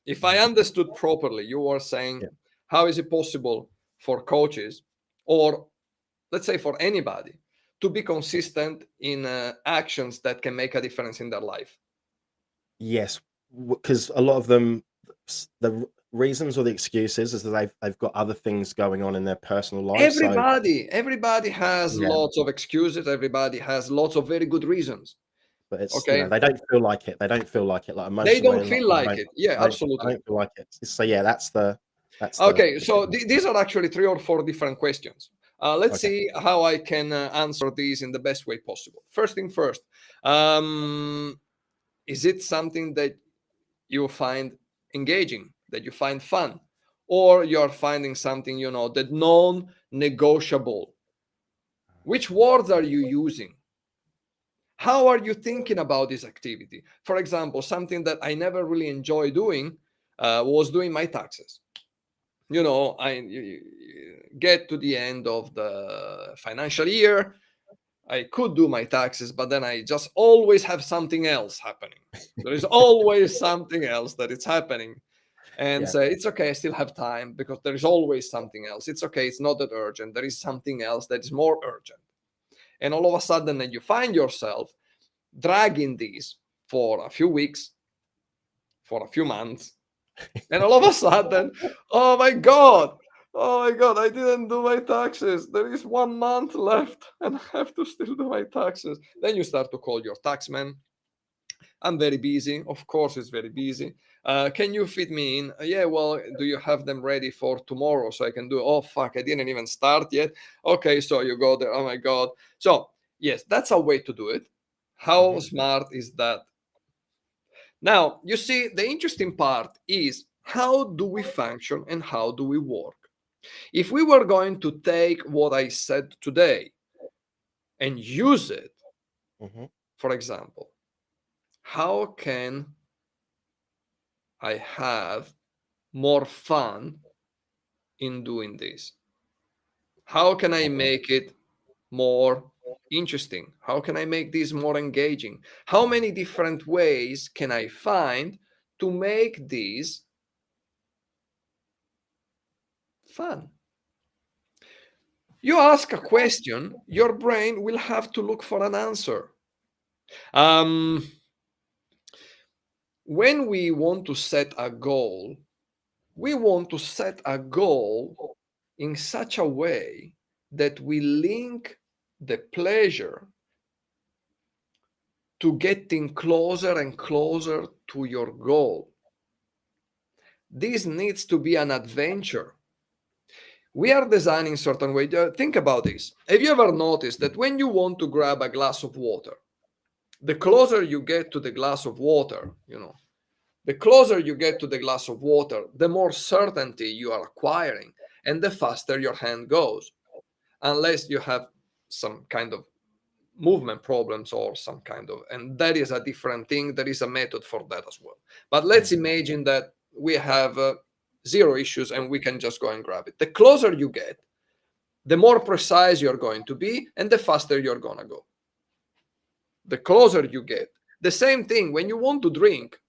If I Mhm. understood properly, you were saying, Yeah. how is it possible for coaches, or let's say for anybody, to be consistent in actions that can make a difference in their life? Yes, because a lot of them, the reasons or the excuses is that they've got other things going on in their personal life. So Everybody has yeah, lots of excuses. Everybody has lots of very good reasons. but it's Okay, they don't feel like it. They don't feel like it, like they emotionally don't and like feel like it. Yeah, I absolutely. don't feel like it. So yeah, that's the Okay, so difference. these are actually 3 or 4 different questions. Let's Okay. see how I can answer these in the best way possible. First thing first, is it something that you find engaging, that you find fun, or you're finding something, that non-negotiable? Which words are you using? How are you thinking about this activity? For example, something that I never really enjoy doing was doing my taxes. You get to the end of the financial year. I could do my taxes, but then I just always have something else happening. There is always something else that is happening. And Yeah. say, it's okay, I still have time, because there is always something else. It's okay, it's not that urgent. There is something else that is more urgent. And all of a sudden, then you find yourself dragging these for a few weeks, for a few months, and all of a sudden, oh my god, I didn't do my taxes. There is 1 month left, and I have to still do my taxes. Then you start to call your taxman. I'm very busy. Of course, it's very busy. Can you fit me in? Yeah, well, do you have them ready for tomorrow so I can do? Oh, fuck, I didn't even start yet. Okay, so you go there. Oh my God. So, yes, that's a way to do it. How Mhm. smart is that? Now, you see, the interesting part is, how do we function and how do we work? If we were going to take what I said today and use it, Mhm. for example, how can I have more fun in doing this? How can I Okay. make it more interesting? How can I make this more engaging? How many different ways can I find to make this fun? You ask a question, your brain will have to look for an answer. Um, when we want to set a goal, we want to set a goal in such a way that we link the pleasure to getting closer and closer to your goal. This needs to be an adventure. We are designing certain way. Think about this. Have you ever noticed that when you want to grab a glass of water, the closer you get to the glass of water, the closer you get to the glass of water, the more certainty you are acquiring, and the faster your hand goes, unless you have some kind of movement problems or some kind of, and that is a different thing. There is a method for that as well. But let's Mhm. imagine that we have zero issues and we can just go and grab it. The closer you get, the more precise you're going to be, and the faster you're going to go. The closer you get. The same thing when you want to drink,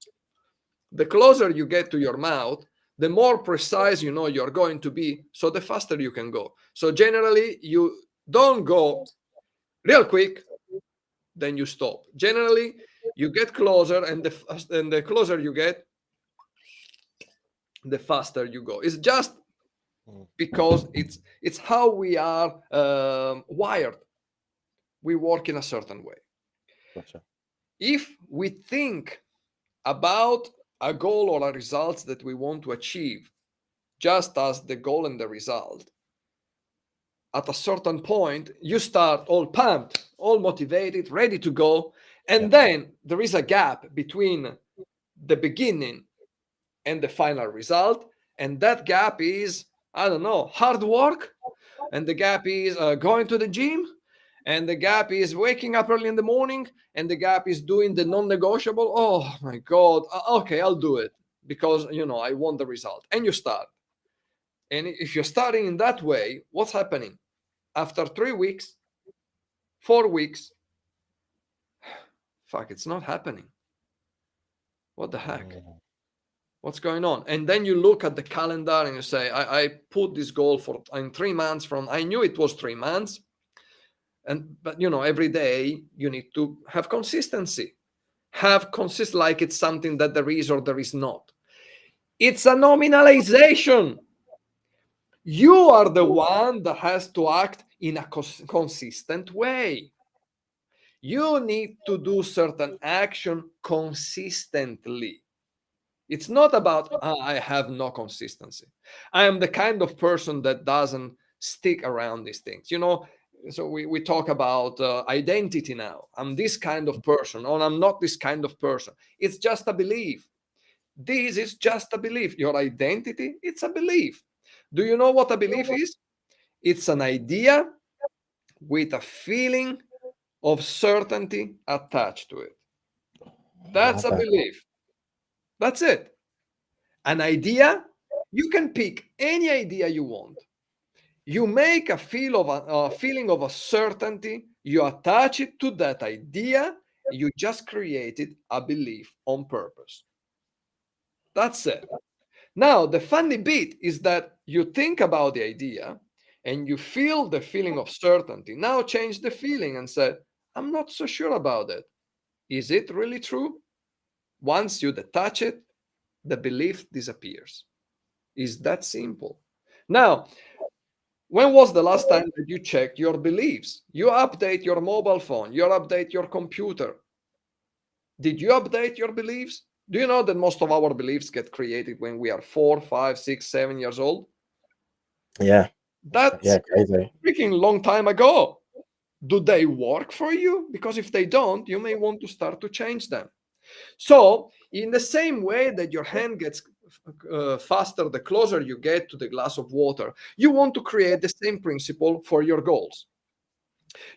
the closer you get to your mouth, the more precise you know you're going to be, so the faster you can go. So generally, you don't go real quick, then you stop. Generally, you get closer, and the closer you get, the faster you go. It's just Mm. because it's how we are wired. We work in a certain way. Gotcha. If we think about a goal or a result that we want to achieve, just as the goal and the result, at a certain point, you start all pumped, all motivated, ready to go. And then there is a gap between the beginning and the final result. And that gap is, I don't know, hard work. And the gap is going to the gym. And the gap is waking up early in the morning. And the gap is doing the non-negotiable. Oh my God. Okay, I'll do it because, I want the result. And you start. And if you're starting in that way, what's happening? After 3 weeks, 4 weeks, fuck, it's not happening. What the heck? What's going on? And then you look at the calendar and you say, I put this goal for in 3 months I knew it was 3 months. But every day you need to have consistency. Like it's something that there is or there is not. It's a nominalization. You are the one that has to act in a consistent way. You need to do certain action consistently. It's not about, I have no consistency. I am the kind of person that doesn't stick around these things. So we talk about identity now. I'm this kind of person, or I'm not this kind of person. It's just a belief. This is just a belief. Your identity, it's a belief. Do you know what a belief is? It's an idea with a feeling of certainty attached to it. That's a belief. That's it. An idea, you can pick any idea you want. You make a feeling of a certainty, you attach it to that idea, you just created a belief on purpose. That's it. Now, the funny bit is that you think about the idea and you feel the feeling of certainty. Now change the feeling and say, I'm not so sure about it. Is it really true? Once you detach it, the belief disappears. It's that simple. Now, when was the last time that you checked your beliefs? You update your mobile phone, you update your computer. Did you update your beliefs? Do you know that most of our beliefs get created when we are 4, 5, 6, 7 years old? Yeah. That's crazy. a freaking long time ago. Do they work for you? Because if they don't, you may want to start to change them. So, in the same way that your hand gets faster the closer you get to the glass of water, you want to create the same principle for your goals.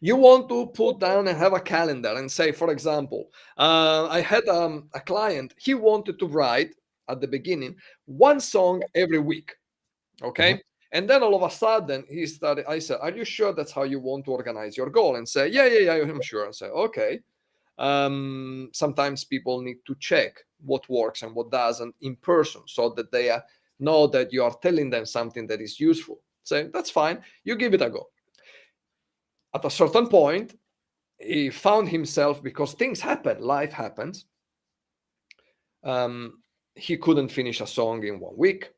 You want to put down and have a calendar and say, for example, I had a client, he wanted to write at the beginning 1 song every week. Okay. And then all of a sudden he started, I said, are you sure that's how you want to organize your goal? And say, yeah, I'm sure. I say, okay. Sometimes people need to check what works and what doesn't in person so that they know that you are telling them something that is useful. Say, that's fine. You give it a go. At a certain point, he found himself, because things happen, life happens. He couldn't finish a song in 1 week.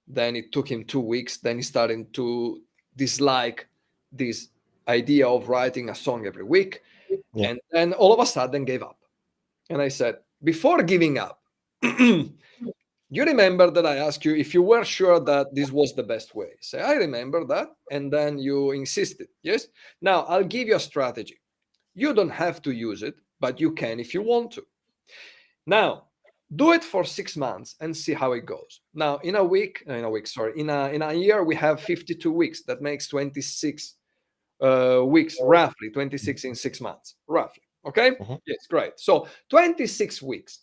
Then it took him 2 weeks. Then he started to dislike this idea of writing a song every week. Yeah. And then all of a sudden gave up. And I said, before giving up, you remember that I asked you if you were sure that this was the best way? Say, I remember that. And then you insisted. Yes. Now I'll give you a strategy. You don't have to use it, but you can if you want to. Now, do it for 6 months and see how it goes. Now, in a year, we have 52 weeks. That makes 26 weeks, roughly 26 in 6 months, roughly. Okay. Yes, great. So 26 weeks.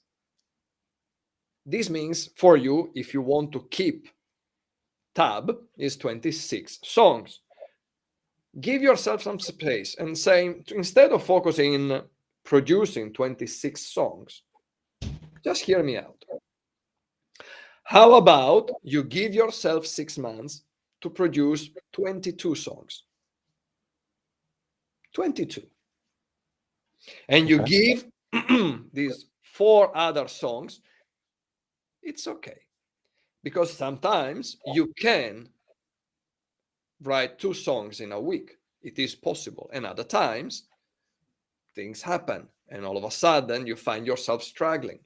This means for you, if you want to keep tab, is 26 songs. Give yourself some space and say, instead of focusing in producing 26 songs, just hear me out. How about you give yourself 6 months to produce 22 songs? 22. And you give these 4 other songs, it's okay. Because sometimes you can write 2 songs in a week. It is possible. And other times, things happen. And all of a sudden, you find yourself struggling.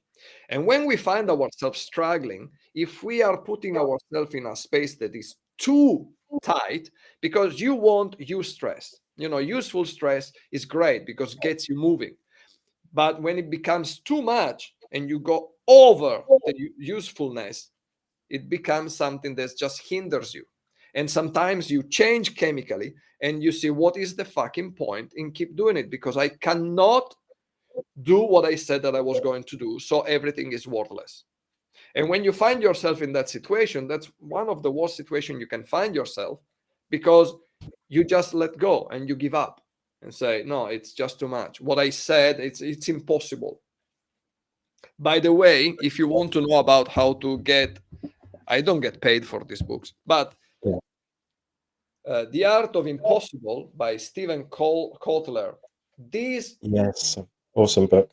And when we find ourselves struggling, if we are putting ourselves in a space that is too tight, because you want use stress, useful stress is great because it gets you moving. But when it becomes too much and you go over the usefulness, it becomes something that just hinders you. And sometimes you change chemically and you see what is the fucking point in keep doing it, because I cannot do what I said that I was going to do. So everything is worthless. And when you find yourself in that situation, that's one of the worst situations you can find yourself, because you just let go and you give up and say, no, it's just too much. What I said, it's impossible. By the way, if you want to know about how to get, I don't get paid for these books, but The Art of Impossible by Stephen Kotler. These Yes, awesome book.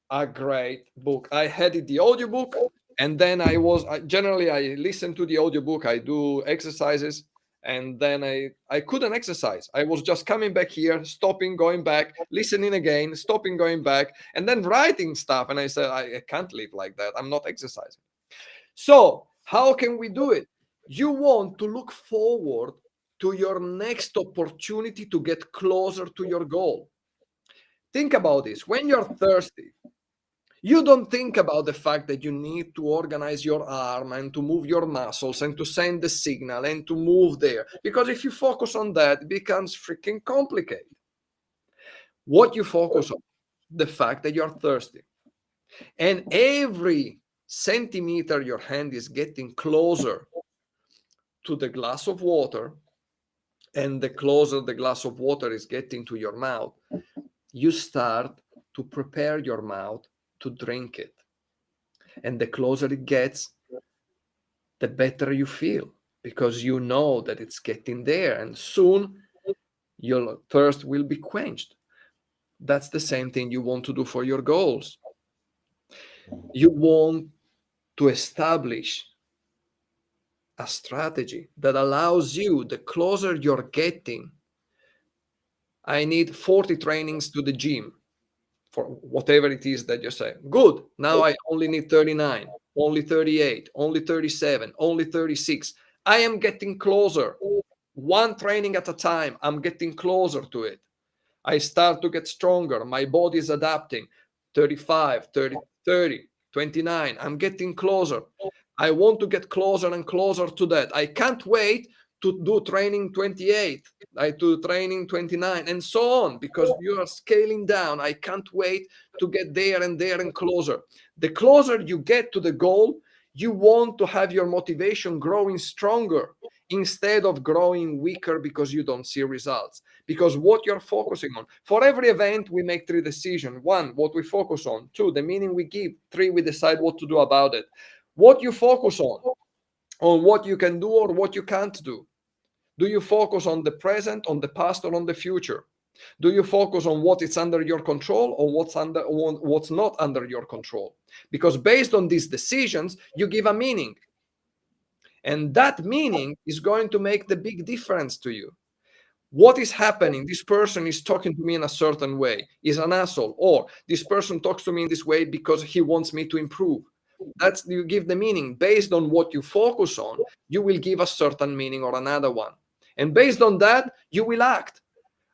a great book. I had it the audiobook, and then I listen to the audiobook, I do exercises, and then I couldn't exercise. I was just coming back here, stopping, going back, listening again, stopping, going back, and then writing stuff. And I said, I can't live like that. I'm not exercising. So how can we do it? You want to look forward to your next opportunity to get closer to your goal. Think about this. When you're thirsty, you don't think about the fact that you need to organize your arm and to move your muscles and to send the signal and to move there. Because if you focus on that, it becomes freaking complicated. What you focus on, the fact that you're thirsty. And every centimeter your hand is getting closer to the glass of water, and the closer the glass of water is getting to your mouth, you start to prepare your mouth to drink it. And the closer it gets, the better you feel, because you know that it's getting there, and soon your thirst will be quenched. That's the same thing you want to do for your goals. You want to establish a strategy that allows you, the closer you're getting, I need 40 trainings to the gym for whatever it is that you say. Good. Now I only need 39, only 38, only 37, only 36. I am getting closer. One training at a time, I'm getting closer to it. I start to get stronger. My body is adapting. 35, 30, 30, 29. I'm getting closer. I want to get closer and closer to that. I can't wait to do training 28. I do training 29 and so on, because you are scaling down. I can't wait to get there and there and closer. The closer you get to the goal, you want to have your motivation growing stronger instead of growing weaker because you don't see results. Because what you're focusing on, for every event, we make 3 decisions. 1, what we focus on. 2, the meaning we give. 3, we decide what to do about it. What you focus on what you can do or what you can't do. Do you focus on the present, on the past, or on the future? Do you focus on what is under your control or what's not under your control? Because based on these decisions, you give a meaning. And that meaning is going to make the big difference to you. What is happening? This person is talking to me in a certain way, is an asshole, or this person talks to me in this way because he wants me to improve. That's, you give the meaning. Based on what you focus on, you will give a certain meaning or another one. And based on that, you will act.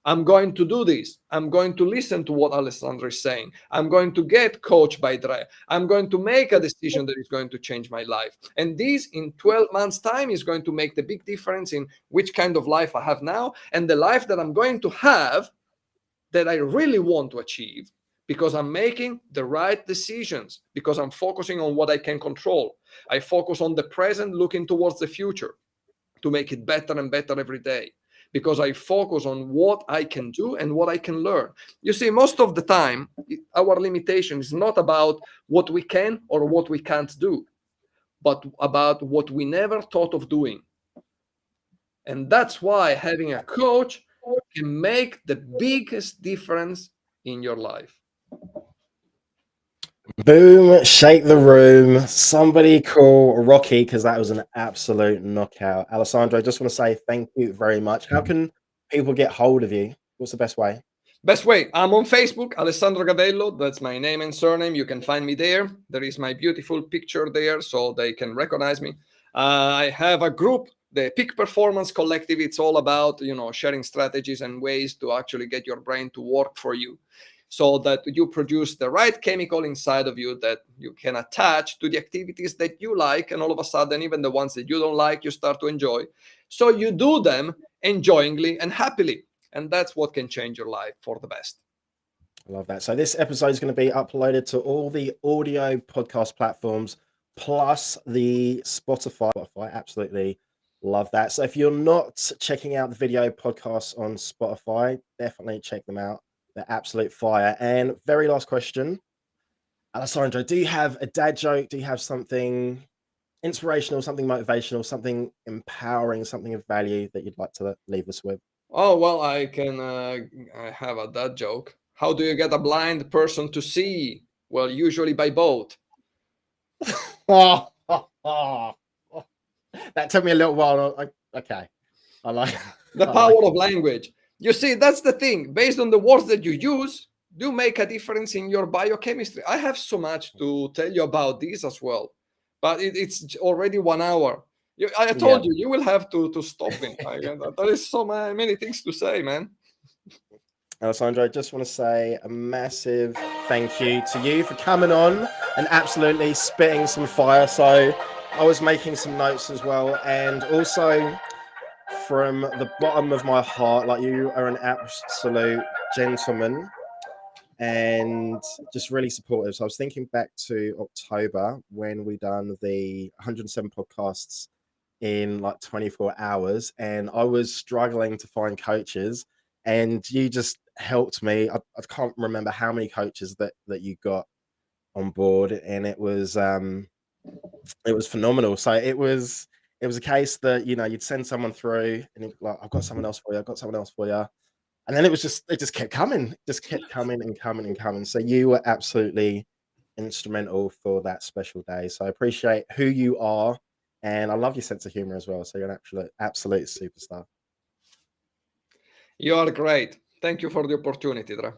I'm going to do this. I'm going to listen to what Alessandro is saying. I'm going to get coached by Dre. I'm going to make a decision that is going to change my life. And this, in 12 months' time, is going to make the big difference in which kind of life I have now and the life that I'm going to have that I really want to achieve, because I'm making the right decisions, because I'm focusing on what I can control. I focus on the present, looking towards the future to make it better and better every day, because I focus on what I can do and what I can learn. You see, most of the time, our limitation is not about what we can or what we can't do, but about what we never thought of doing. And that's why having a coach can make the biggest difference in your life. Boom, shake the room. Somebody call Rocky, because that was an absolute knockout. Alessandro, I just want to say thank you very much. How can people get hold of you? What's the best way? Best way, I'm on Facebook, Alessandro Gavello. That's my name and surname. You can find me there. There is my beautiful picture there, so they can recognize me. I have a group, the Peak Performance Collective. It's all about, sharing strategies and ways to actually get your brain to work for you, so that you produce the right chemical inside of you that you can attach to the activities that you like, and all of a sudden, even the ones that you don't like, you start to enjoy. So you do them enjoyingly and happily. And that's what can change your life for the best. I love that. So this episode is going to be uploaded to all the audio podcast platforms, plus the Spotify. I absolutely love that. So if you're not checking out the video podcasts on Spotify, definitely check them out. They're absolute fire. And very last question, Alessandro, do you have a dad joke? Do you have something inspirational, something motivational, something empowering, something of value that you'd like to leave us with? Oh, well, I have a dad joke. How do you get a blind person to see? Well, usually by boat. That took me a little while. Okay. I like the power of language. You see, that's the thing. Based on the words that you use, do make a difference in your biochemistry. I have so much to tell you about this as well, but it's already 1 hour. I told you will have to stop me. There is so many things to say, man. Alessandro, I just want to say a massive thank you to you for coming on and absolutely spitting some fire. So I was making some notes as well, and also from the bottom of my heart, like, you are an absolute gentleman and just really supportive. So I was thinking back to October when we done the 107 podcasts in like 24 hours, and I was struggling to find coaches, and you just helped me. I can't remember how many coaches that you got on board, and it was phenomenal. So it was a case that, you'd send someone through and you'd be like, I've got someone else for you, I've got someone else for you. And then it just kept coming, and coming and coming. So you were absolutely instrumental for that special day. So I appreciate who you are, and I love your sense of humor as well. So you're an absolute superstar. You are great. Thank you for the opportunity, Dra.